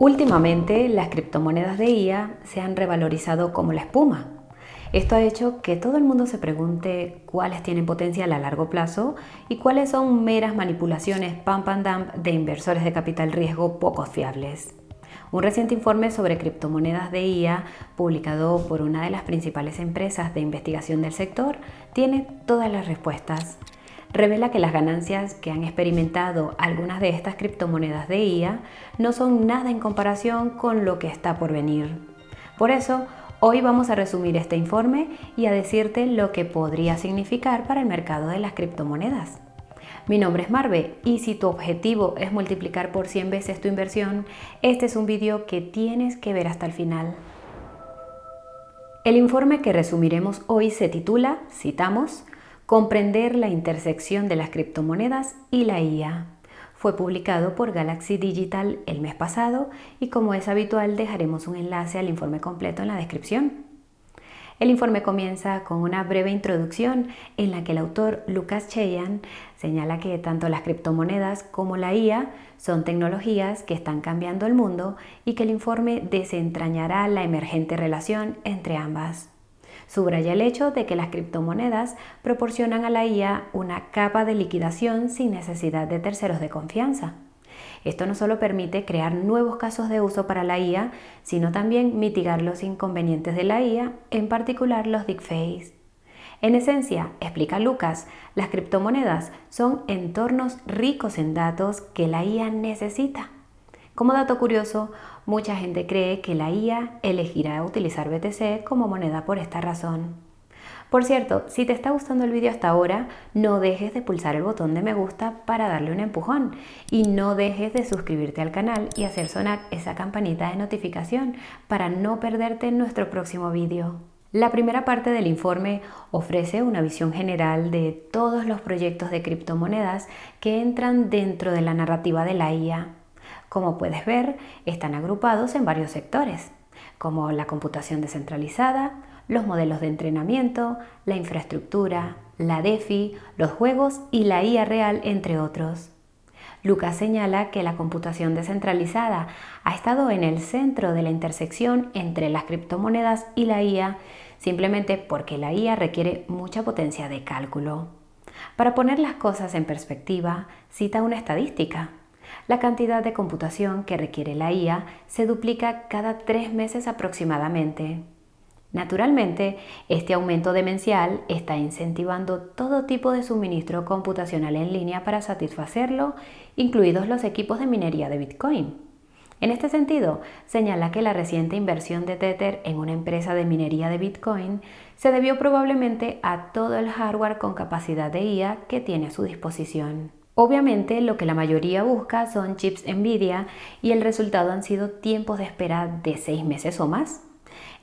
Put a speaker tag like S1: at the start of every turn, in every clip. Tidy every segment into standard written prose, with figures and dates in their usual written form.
S1: Últimamente, las criptomonedas de IA se han revalorizado como la espuma. Esto ha hecho que todo el mundo se pregunte cuáles tienen potencial a largo plazo y cuáles son meras manipulaciones pump and dump de inversores de capital riesgo poco fiables. Un reciente informe sobre criptomonedas de IA, publicado por una de las principales empresas de investigación del sector, tiene todas las respuestas. Revela que las ganancias que han experimentado algunas de estas criptomonedas de IA no son nada en comparación con lo que está por venir. Por eso, hoy vamos a resumir este informe y a decirte lo que podría significar para el mercado de las criptomonedas. Mi nombre es Marve y si tu objetivo es multiplicar por 100 veces tu inversión, este es un vídeo que tienes que ver hasta el final. El informe que resumiremos hoy se titula, citamos, Comprender la intersección de las criptomonedas y la IA. Fue publicado por Galaxy Digital el mes pasado y como es habitual dejaremos un enlace al informe completo en la descripción. El informe comienza con una breve introducción en la que el autor Lucas Cheyhan señala que tanto las criptomonedas como la IA son tecnologías que están cambiando el mundo y que el informe desentrañará la emergente relación entre ambas. Subraya el hecho de que las criptomonedas proporcionan a la IA una capa de liquidación sin necesidad de terceros de confianza. Esto no solo permite crear nuevos casos de uso para la IA, sino también mitigar los inconvenientes de la IA, en particular los deepfakes. En esencia, explica Lucas, las criptomonedas son entornos ricos en datos que la IA necesita. Como dato curioso, mucha gente cree que la IA elegirá utilizar BTC como moneda por esta razón. Por cierto, si te está gustando el vídeo hasta ahora, no dejes de pulsar el botón de me gusta para darle un empujón y no dejes de suscribirte al canal y hacer sonar esa campanita de notificación para no perderte nuestro próximo vídeo. La primera parte del informe ofrece una visión general de todos los proyectos de criptomonedas que entran dentro de la narrativa de la IA. Como puedes ver, están agrupados en varios sectores, como la computación descentralizada, los modelos de entrenamiento, la infraestructura, la DeFi, los juegos y la IA real, entre otros. Lucas señala que la computación descentralizada ha estado en el centro de la intersección entre las criptomonedas y la IA, simplemente porque la IA requiere mucha potencia de cálculo. Para poner las cosas en perspectiva, cita una estadística. La cantidad de computación que requiere la IA se duplica cada 3 meses aproximadamente. Naturalmente, este aumento demencial está incentivando todo tipo de suministro computacional en línea para satisfacerlo, incluidos los equipos de minería de Bitcoin. En este sentido, señala que la reciente inversión de Tether en una empresa de minería de Bitcoin se debió probablemente a todo el hardware con capacidad de IA que tiene a su disposición. Obviamente, lo que la mayoría busca son chips Nvidia y el resultado han sido tiempos de espera de 6 meses o más.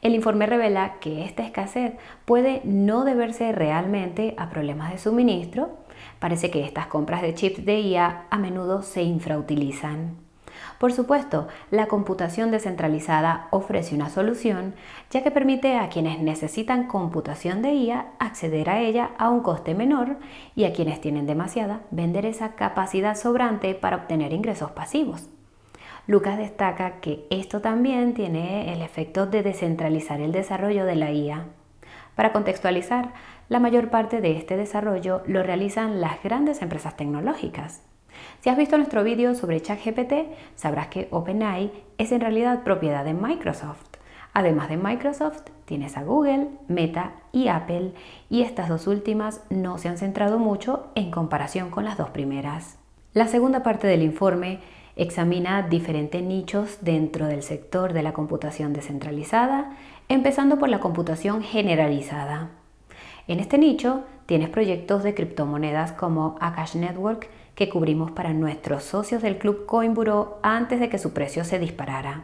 S1: El informe revela que esta escasez puede no deberse realmente a problemas de suministro. Parece que estas compras de chips de IA a menudo se infrautilizan. Por supuesto, la computación descentralizada ofrece una solución, ya que permite a quienes necesitan computación de IA acceder a ella a un coste menor y a quienes tienen demasiada vender esa capacidad sobrante para obtener ingresos pasivos. Lucas destaca que esto también tiene el efecto de descentralizar el desarrollo de la IA. Para contextualizar, la mayor parte de este desarrollo lo realizan las grandes empresas tecnológicas. Si has visto nuestro vídeo sobre ChatGPT, sabrás que OpenAI es en realidad propiedad de Microsoft. Además de Microsoft, tienes a Google, Meta y Apple, y estas dos últimas no se han centrado mucho en comparación con las dos primeras. La segunda parte del informe examina diferentes nichos dentro del sector de la computación descentralizada, empezando por la computación generalizada. En este nicho tienes proyectos de criptomonedas como Akash Network que cubrimos para nuestros socios del Club Coin Bureau antes de que su precio se disparara.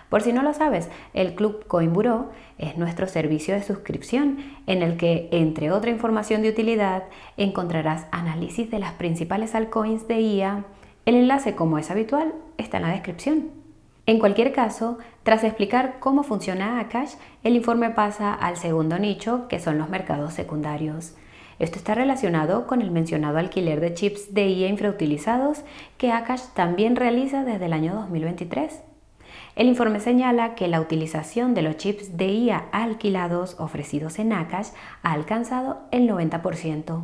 S1: Por si no lo sabes, el Club Coin Bureau es nuestro servicio de suscripción en el que, entre otra información de utilidad, encontrarás análisis de las principales altcoins de IA. El enlace, como es habitual, está en la descripción. En cualquier caso, tras explicar cómo funciona Akash, el informe pasa al segundo nicho, que son los mercados secundarios. Esto está relacionado con el mencionado alquiler de chips de IA infrautilizados que Akash también realiza desde el año 2023. El informe señala que la utilización de los chips de IA alquilados ofrecidos en Akash ha alcanzado el 90%.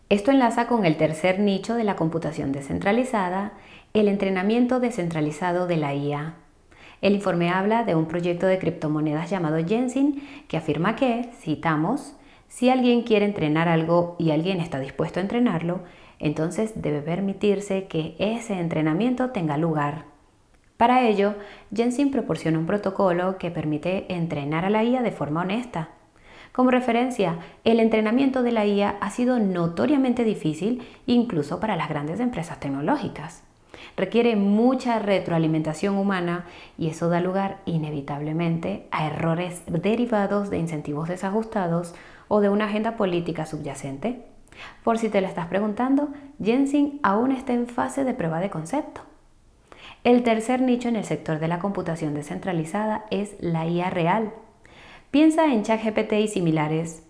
S1: Esto enlaza con el tercer nicho de la computación descentralizada, el entrenamiento descentralizado de la IA. El informe habla de un proyecto de criptomonedas llamado Genshin que afirma que, citamos, si alguien quiere entrenar algo y alguien está dispuesto a entrenarlo, entonces debe permitirse que ese entrenamiento tenga lugar. Para ello, Genshin proporciona un protocolo que permite entrenar a la IA de forma honesta. Como referencia, el entrenamiento de la IA ha sido notoriamente difícil incluso para las grandes empresas tecnológicas. Requiere mucha retroalimentación humana y eso da lugar inevitablemente a errores derivados de incentivos desajustados o de una agenda política subyacente. Por si te lo estás preguntando, Genshin aún está en fase de prueba de concepto. El tercer nicho en el sector de la computación descentralizada es la IA real. Piensa en ChatGPT y similares.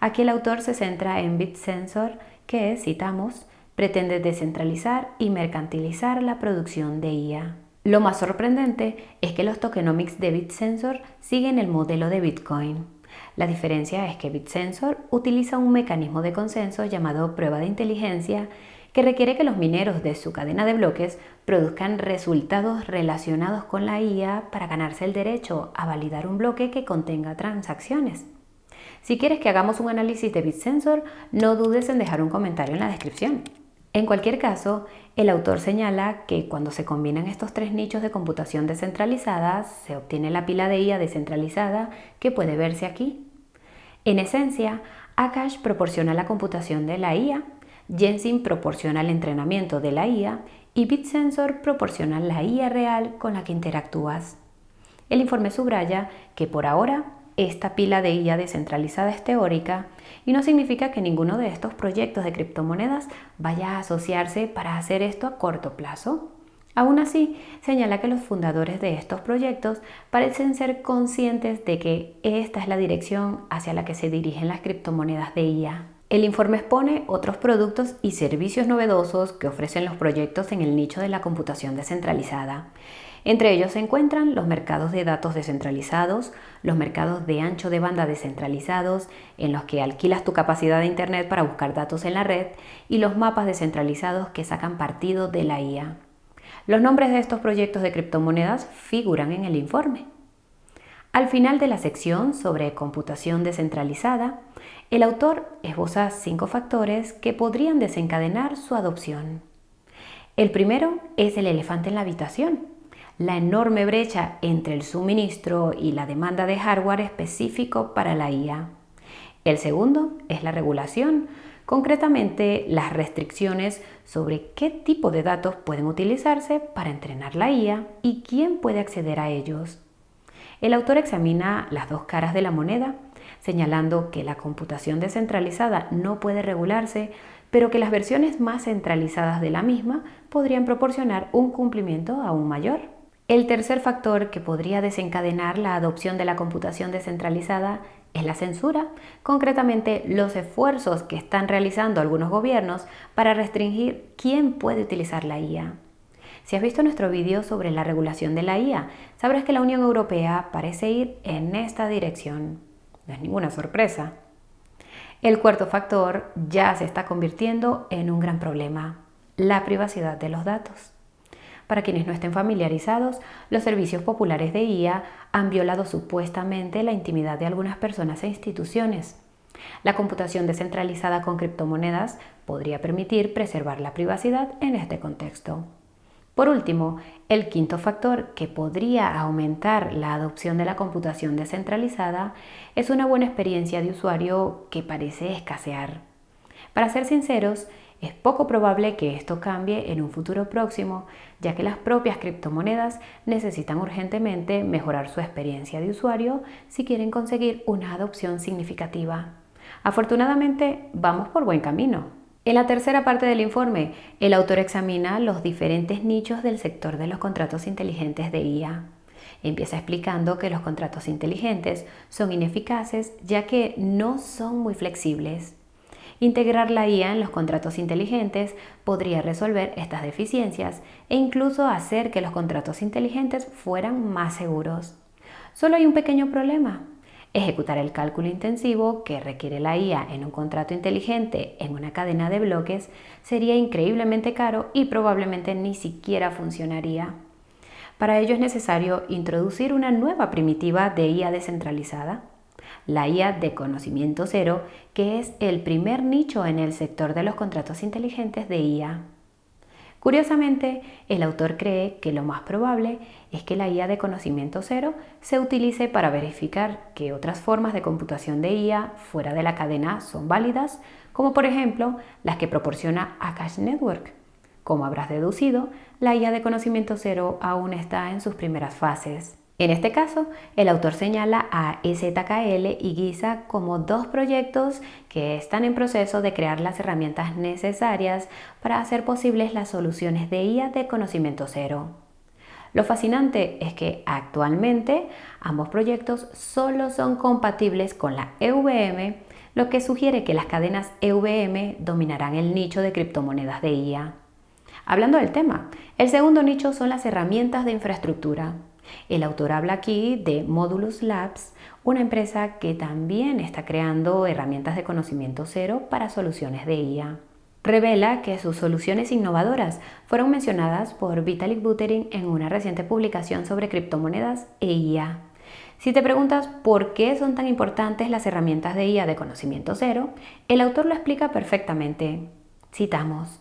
S1: Aquí el autor se centra en Bitsensor, que, citamos, pretende descentralizar y mercantilizar la producción de IA. Lo más sorprendente es que los tokenomics de Bitsensor siguen el modelo de Bitcoin. La diferencia es que Bitsensor utiliza un mecanismo de consenso llamado prueba de inteligencia que requiere que los mineros de su cadena de bloques produzcan resultados relacionados con la IA para ganarse el derecho a validar un bloque que contenga transacciones. Si quieres que hagamos un análisis de Bitsensor, no dudes en dejar un comentario en la descripción. En cualquier caso, el autor señala que cuando se combinan estos tres nichos de computación descentralizada, se obtiene la pila de IA descentralizada que puede verse aquí. En esencia, Akash proporciona la computación de la IA, Genshin proporciona el entrenamiento de la IA y Bitsensor proporciona la IA real con la que interactúas. El informe subraya que por ahora esta pila de IA descentralizada es teórica y no significa que ninguno de estos proyectos de criptomonedas vaya a asociarse para hacer esto a corto plazo. Aún así, señala que los fundadores de estos proyectos parecen ser conscientes de que esta es la dirección hacia la que se dirigen las criptomonedas de IA. El informe expone otros productos y servicios novedosos que ofrecen los proyectos en el nicho de la computación descentralizada. Entre ellos se encuentran los mercados de datos descentralizados, los mercados de ancho de banda descentralizados, en los que alquilas tu capacidad de Internet para buscar datos en la red, y los mapas descentralizados que sacan partido de la IA. Los nombres de estos proyectos de criptomonedas figuran en el informe. Al final de la sección sobre computación descentralizada, el autor esboza 5 factores que podrían desencadenar su adopción. El primero es el elefante en la habitación, la enorme brecha entre el suministro y la demanda de hardware específico para la IA. El segundo es la regulación, concretamente las restricciones sobre qué tipo de datos pueden utilizarse para entrenar la IA y quién puede acceder a ellos. El autor examina las dos caras de la moneda, señalando que la computación descentralizada no puede regularse, pero que las versiones más centralizadas de la misma podrían proporcionar un cumplimiento aún mayor. El tercer factor que podría desencadenar la adopción de la computación descentralizada es la censura, concretamente los esfuerzos que están realizando algunos gobiernos para restringir quién puede utilizar la IA. Si has visto nuestro vídeo sobre la regulación de la IA, sabrás que la Unión Europea parece ir en esta dirección. No es ninguna sorpresa. El cuarto factor ya se está convirtiendo en un gran problema: la privacidad de los datos. Para quienes no estén familiarizados, los servicios populares de IA han violado supuestamente la intimidad de algunas personas e instituciones. La computación descentralizada con criptomonedas podría permitir preservar la privacidad en este contexto. Por último, el quinto factor que podría aumentar la adopción de la computación descentralizada es una buena experiencia de usuario que parece escasear. Para ser sinceros, es poco probable que esto cambie en un futuro próximo, ya que las propias criptomonedas necesitan urgentemente mejorar su experiencia de usuario si quieren conseguir una adopción significativa. Afortunadamente, vamos por buen camino. En la tercera parte del informe, el autor examina los diferentes nichos del sector de los contratos inteligentes de IA. Empieza explicando que los contratos inteligentes son ineficaces ya que no son muy flexibles. Integrar la IA en los contratos inteligentes podría resolver estas deficiencias e incluso hacer que los contratos inteligentes fueran más seguros. Solo hay un pequeño problema. Ejecutar el cálculo intensivo que requiere la IA en un contrato inteligente en una cadena de bloques sería increíblemente caro y probablemente ni siquiera funcionaría. Para ello es necesario introducir una nueva primitiva de IA descentralizada, la IA de conocimiento cero, que es el primer nicho en el sector de los contratos inteligentes de IA. Curiosamente, el autor cree que lo más probable es que la IA de conocimiento cero se utilice para verificar que otras formas de computación de IA fuera de la cadena son válidas, como por ejemplo las que proporciona Akash Network. Como habrás deducido, la IA de conocimiento cero aún está en sus primeras fases. En este caso, el autor señala a EZKL y Giza como dos proyectos que están en proceso de crear las herramientas necesarias para hacer posibles las soluciones de IA de conocimiento cero. Lo fascinante es que actualmente ambos proyectos solo son compatibles con la EVM, lo que sugiere que las cadenas EVM dominarán el nicho de criptomonedas de IA. Hablando del tema, el segundo nicho son las herramientas de infraestructura. El autor habla aquí de Modulus Labs, una empresa que también está creando herramientas de conocimiento cero para soluciones de IA. Revela que sus soluciones innovadoras fueron mencionadas por Vitalik Buterin en una reciente publicación sobre criptomonedas e IA. Si te preguntas por qué son tan importantes las herramientas de IA de conocimiento cero, el autor lo explica perfectamente. Citamos: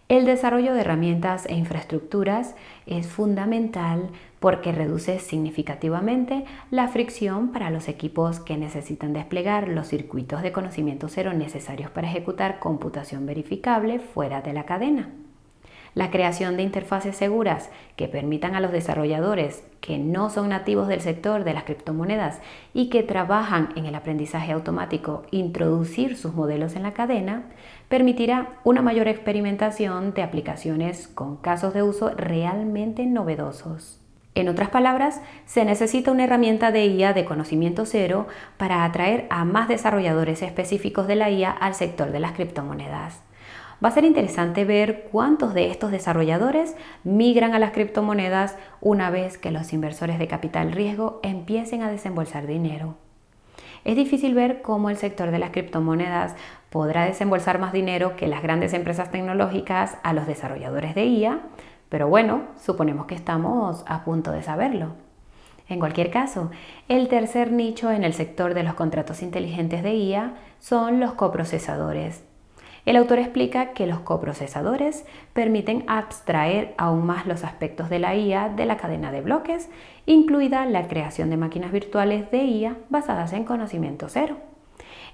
S1: el desarrollo de herramientas e infraestructuras es fundamental porque reduce significativamente la fricción para los equipos que necesitan desplegar los circuitos de conocimiento cero necesarios para ejecutar computación verificable fuera de la cadena. La creación de interfaces seguras que permitan a los desarrolladores que no son nativos del sector de las criptomonedas y que trabajan en el aprendizaje automático introducir sus modelos en la cadena permitirá una mayor experimentación de aplicaciones con casos de uso realmente novedosos. En otras palabras, se necesita una herramienta de IA de conocimiento cero para atraer a más desarrolladores específicos de la IA al sector de las criptomonedas. Va a ser interesante ver cuántos de estos desarrolladores migran a las criptomonedas una vez que los inversores de capital riesgo empiecen a desembolsar dinero. Es difícil ver cómo el sector de las criptomonedas podrá desembolsar más dinero que las grandes empresas tecnológicas a los desarrolladores de IA, pero bueno, suponemos que estamos a punto de saberlo. En cualquier caso, el tercer nicho en el sector de los contratos inteligentes de IA son los coprocesadores. El autor explica que los coprocesadores permiten abstraer aún más los aspectos de la IA de la cadena de bloques, incluida la creación de máquinas virtuales de IA basadas en conocimiento cero.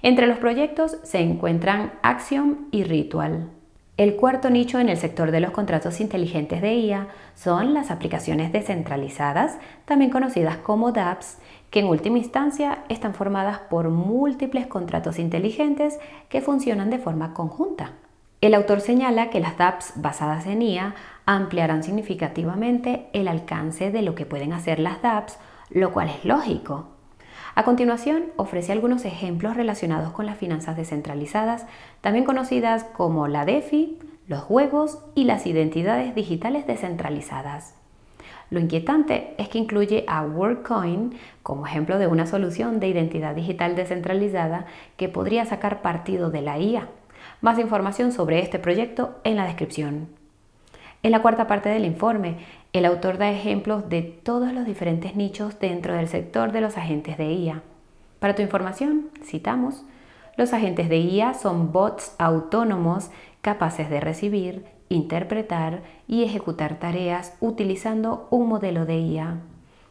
S1: Entre los proyectos se encuentran Axiom y Ritual. El cuarto nicho en el sector de los contratos inteligentes de IA son las aplicaciones descentralizadas, también conocidas como dApps, que en última instancia están formadas por múltiples contratos inteligentes que funcionan de forma conjunta. El autor señala que las dApps basadas en IA ampliarán significativamente el alcance de lo que pueden hacer las dApps, lo cual es lógico. A continuación, ofrece algunos ejemplos relacionados con las finanzas descentralizadas, también conocidas como la DeFi, los juegos y las identidades digitales descentralizadas. Lo inquietante es que incluye a WorldCoin como ejemplo de una solución de identidad digital descentralizada que podría sacar partido de la IA. Más información sobre este proyecto en la descripción. En la cuarta parte del informe, el autor da ejemplos de todos los diferentes nichos dentro del sector de los agentes de IA. Para tu información, citamos: los agentes de IA son bots autónomos capaces de recibir, interpretar y ejecutar tareas utilizando un modelo de IA.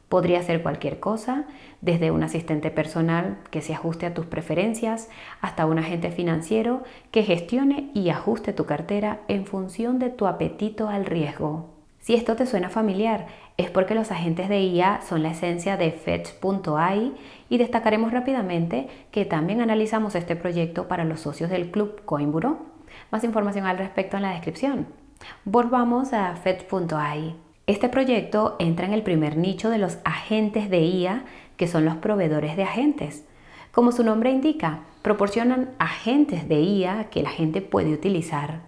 S1: Podría ser cualquier cosa, desde un asistente personal que se ajuste a tus preferencias hasta un agente financiero que gestione y ajuste tu cartera en función de tu apetito al riesgo. Si esto te suena familiar, es porque los agentes de IA son la esencia de Fetch.ai y destacaremos rápidamente que también analizamos este proyecto para los socios del Club Coinburo. Más información al respecto en la descripción. Volvamos a Fetch.ai. Este proyecto entra en el primer nicho de los agentes de IA, que son los proveedores de agentes. Como su nombre indica, proporcionan agentes de IA que la gente puede utilizar.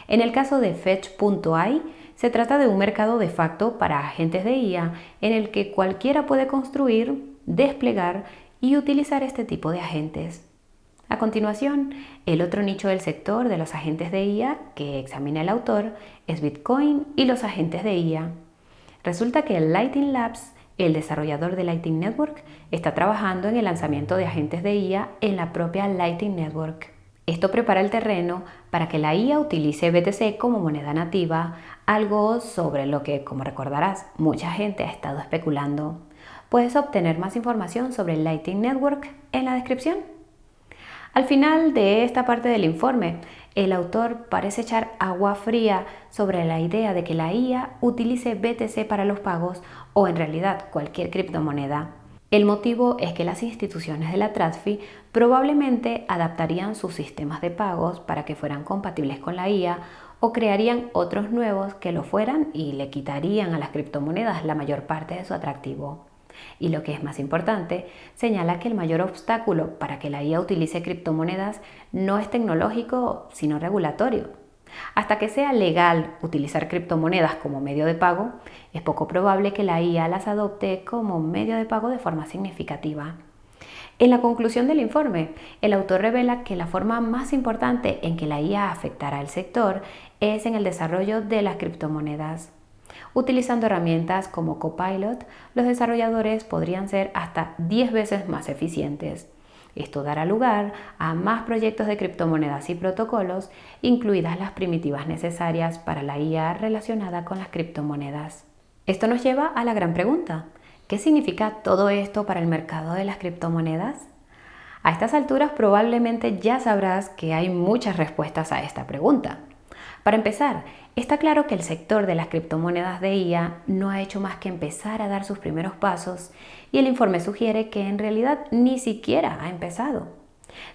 S1: En el caso de Fetch.ai, se trata de un mercado de facto para agentes de IA en el que cualquiera puede construir, desplegar y utilizar este tipo de agentes. A continuación, el otro nicho del sector de los agentes de IA que examina el autor es Bitcoin y los agentes de IA. Resulta que Lightning Labs, el desarrollador de Lightning Network, está trabajando en el lanzamiento de agentes de IA en la propia Lightning Network. Esto prepara el terreno para que la IA utilice BTC como moneda nativa, algo sobre lo que, como recordarás, mucha gente ha estado especulando. Puedes obtener más información sobre Lightning Network en la descripción. Al final de esta parte del informe, el autor parece echar agua fría sobre la idea de que la IA utilice BTC para los pagos o en realidad cualquier criptomoneda. El motivo es que las instituciones de la TradFi probablemente adaptarían sus sistemas de pagos para que fueran compatibles con la IA o crearían otros nuevos que lo fueran y le quitarían a las criptomonedas la mayor parte de su atractivo. Y lo que es más importante, señala que el mayor obstáculo para que la IA utilice criptomonedas no es tecnológico, sino regulatorio. Hasta que sea legal utilizar criptomonedas como medio de pago, es poco probable que la IA las adopte como medio de pago de forma significativa. En la conclusión del informe, el autor revela que la forma más importante en que la IA afectará al sector es en el desarrollo de las criptomonedas. Utilizando herramientas como Copilot, los desarrolladores podrían ser hasta 10 veces más eficientes. Esto dará lugar a más proyectos de criptomonedas y protocolos, incluidas las primitivas necesarias para la IA relacionada con las criptomonedas. Esto nos lleva a la gran pregunta: ¿qué significa todo esto para el mercado de las criptomonedas? A estas alturas probablemente ya sabrás que hay muchas respuestas a esta pregunta. Para empezar, está claro que el sector de las criptomonedas de IA no ha hecho más que empezar a dar sus primeros pasos y el informe sugiere que en realidad ni siquiera ha empezado.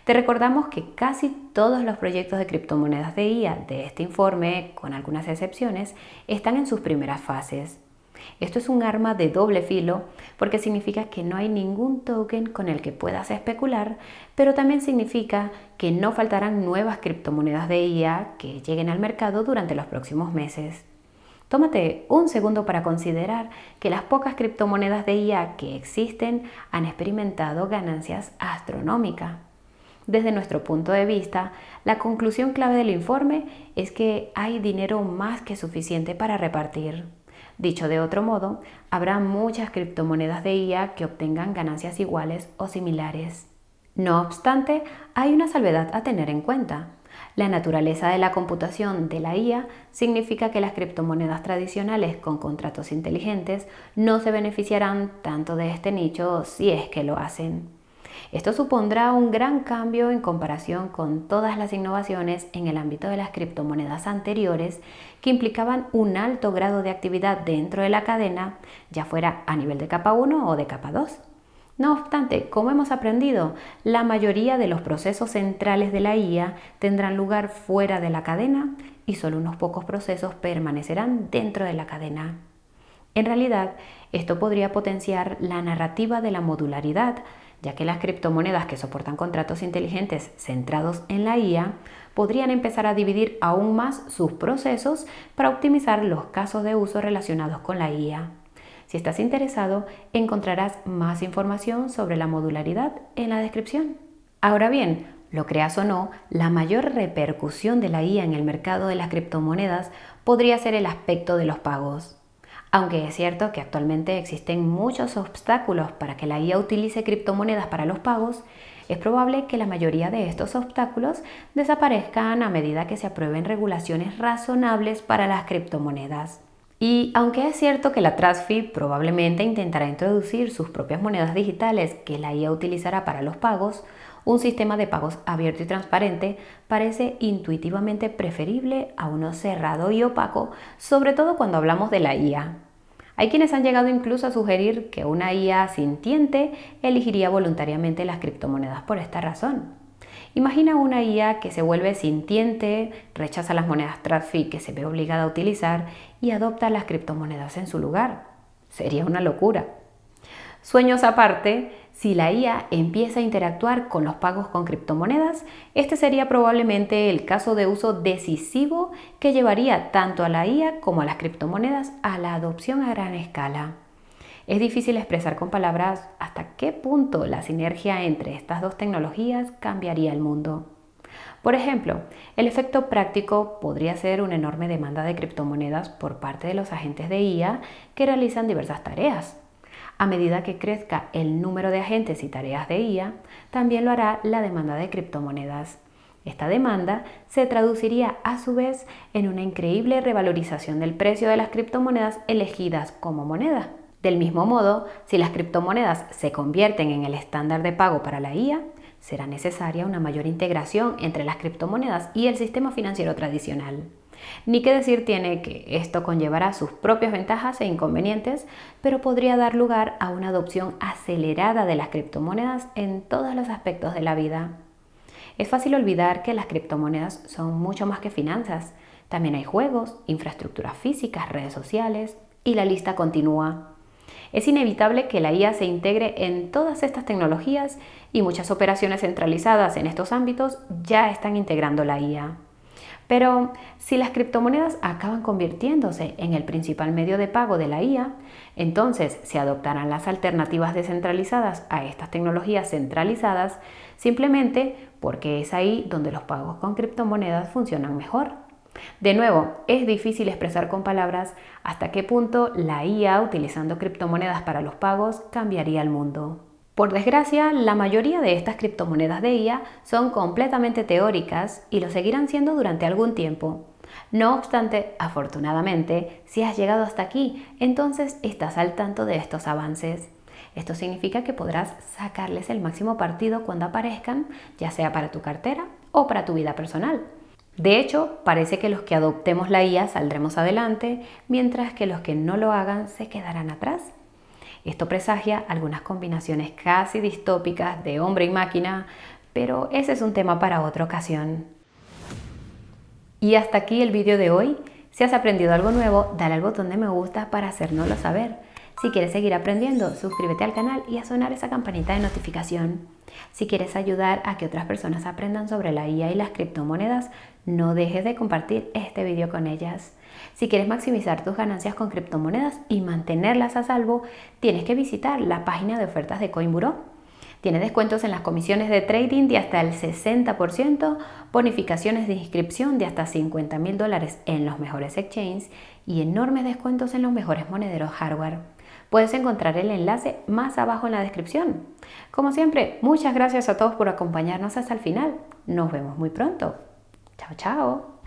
S1: Te recordamos que casi todos los proyectos de criptomonedas de IA de este informe, con algunas excepciones, están en sus primeras fases. Esto es un arma de doble filo porque significa que no hay ningún token con el que puedas especular, pero también significa que no faltarán nuevas criptomonedas de IA que lleguen al mercado durante los próximos meses. Tómate un segundo para considerar que las pocas criptomonedas de IA que existen han experimentado ganancias astronómicas. Desde nuestro punto de vista, la conclusión clave del informe es que hay dinero más que suficiente para repartir. Dicho de otro modo, habrá muchas criptomonedas de IA que obtengan ganancias iguales o similares. No obstante, hay una salvedad a tener en cuenta. La naturaleza de la computación de la IA significa que las criptomonedas tradicionales con contratos inteligentes no se beneficiarán tanto de este nicho si es que lo hacen. Esto supondrá un gran cambio en comparación con todas las innovaciones en el ámbito de las criptomonedas anteriores que implicaban un alto grado de actividad dentro de la cadena, ya fuera a nivel de capa 1 o de capa 2. No obstante, como hemos aprendido, la mayoría de los procesos centrales de la IA tendrán lugar fuera de la cadena y solo unos pocos procesos permanecerán dentro de la cadena. En realidad, esto podría potenciar la narrativa de la modularidad, ya que las criptomonedas que soportan contratos inteligentes centrados en la IA podrían empezar a dividir aún más sus procesos para optimizar los casos de uso relacionados con la IA. Si estás interesado, encontrarás más información sobre la modularidad en la descripción. Ahora bien, lo creas o no, la mayor repercusión de la IA en el mercado de las criptomonedas podría ser el aspecto de los pagos. Aunque es cierto que actualmente existen muchos obstáculos para que la IA utilice criptomonedas para los pagos, es probable que la mayoría de estos obstáculos desaparezcan a medida que se aprueben regulaciones razonables para las criptomonedas. Y aunque es cierto que la TradFi probablemente intentará introducir sus propias monedas digitales que la IA utilizará para los pagos, un sistema de pagos abierto y transparente parece intuitivamente preferible a uno cerrado y opaco, sobre todo cuando hablamos de la IA. Hay quienes han llegado incluso a sugerir que una IA sintiente elegiría voluntariamente las criptomonedas por esta razón. Imagina una IA que se vuelve sintiente, rechaza las monedas TradFi que se ve obligada a utilizar y adopta las criptomonedas en su lugar. Sería una locura. Sueños aparte, Si la IA empieza a interactuar con los pagos con criptomonedas, este sería probablemente el caso de uso decisivo que llevaría tanto a la IA como a las criptomonedas a la adopción a gran escala. Es difícil expresar con palabras hasta qué punto la sinergia entre estas dos tecnologías cambiaría el mundo. Por ejemplo, el efecto práctico podría ser una enorme demanda de criptomonedas por parte de los agentes de IA que realizan diversas tareas. A medida que crezca el número de agentes y tareas de IA, también lo hará la demanda de criptomonedas. Esta demanda se traduciría a su vez en una increíble revalorización del precio de las criptomonedas elegidas como moneda. Del mismo modo, si las criptomonedas se convierten en el estándar de pago para la IA, será necesaria una mayor integración entre las criptomonedas y el sistema financiero tradicional. Ni qué decir tiene que esto conllevará sus propias ventajas e inconvenientes, pero podría dar lugar a una adopción acelerada de las criptomonedas en todos los aspectos de la vida. Es fácil olvidar que las criptomonedas son mucho más que finanzas. También hay juegos, infraestructuras físicas, redes sociales y la lista continúa. Es inevitable que la IA se integre en todas estas tecnologías y muchas operaciones centralizadas en estos ámbitos ya están integrando la IA. Pero si las criptomonedas acaban convirtiéndose en el principal medio de pago de la IA, entonces se adoptarán las alternativas descentralizadas a estas tecnologías centralizadas simplemente porque es ahí donde los pagos con criptomonedas funcionan mejor. De nuevo, es difícil expresar con palabras hasta qué punto la IA utilizando criptomonedas para los pagos cambiaría el mundo. Por desgracia, la mayoría de estas criptomonedas de IA son completamente teóricas y lo seguirán siendo durante algún tiempo. No obstante, afortunadamente, si has llegado hasta aquí, entonces estás al tanto de estos avances. Esto significa que podrás sacarles el máximo partido cuando aparezcan, ya sea para tu cartera o para tu vida personal. De hecho, parece que los que adoptemos la IA saldremos adelante, mientras que los que no lo hagan se quedarán atrás. Esto presagia algunas combinaciones casi distópicas de hombre y máquina, pero ese es un tema para otra ocasión. Y hasta aquí el vídeo de hoy. Si has aprendido algo nuevo, dale al botón de me gusta para hacérnoslo saber. Si quieres seguir aprendiendo, suscríbete al canal y a sonar esa campanita de notificación. Si quieres ayudar a que otras personas aprendan sobre la IA y las criptomonedas, no dejes de compartir este vídeo con ellas. Si quieres maximizar tus ganancias con criptomonedas y mantenerlas a salvo, tienes que visitar la página de ofertas de Coinburó. Tiene descuentos en las comisiones de trading de hasta el 60%, bonificaciones de inscripción de hasta $50,000 en los mejores exchanges y enormes descuentos en los mejores monederos hardware. Puedes encontrar el enlace más abajo en la descripción. Como siempre, muchas gracias a todos por acompañarnos hasta el final. Nos vemos muy pronto. Chao, chao.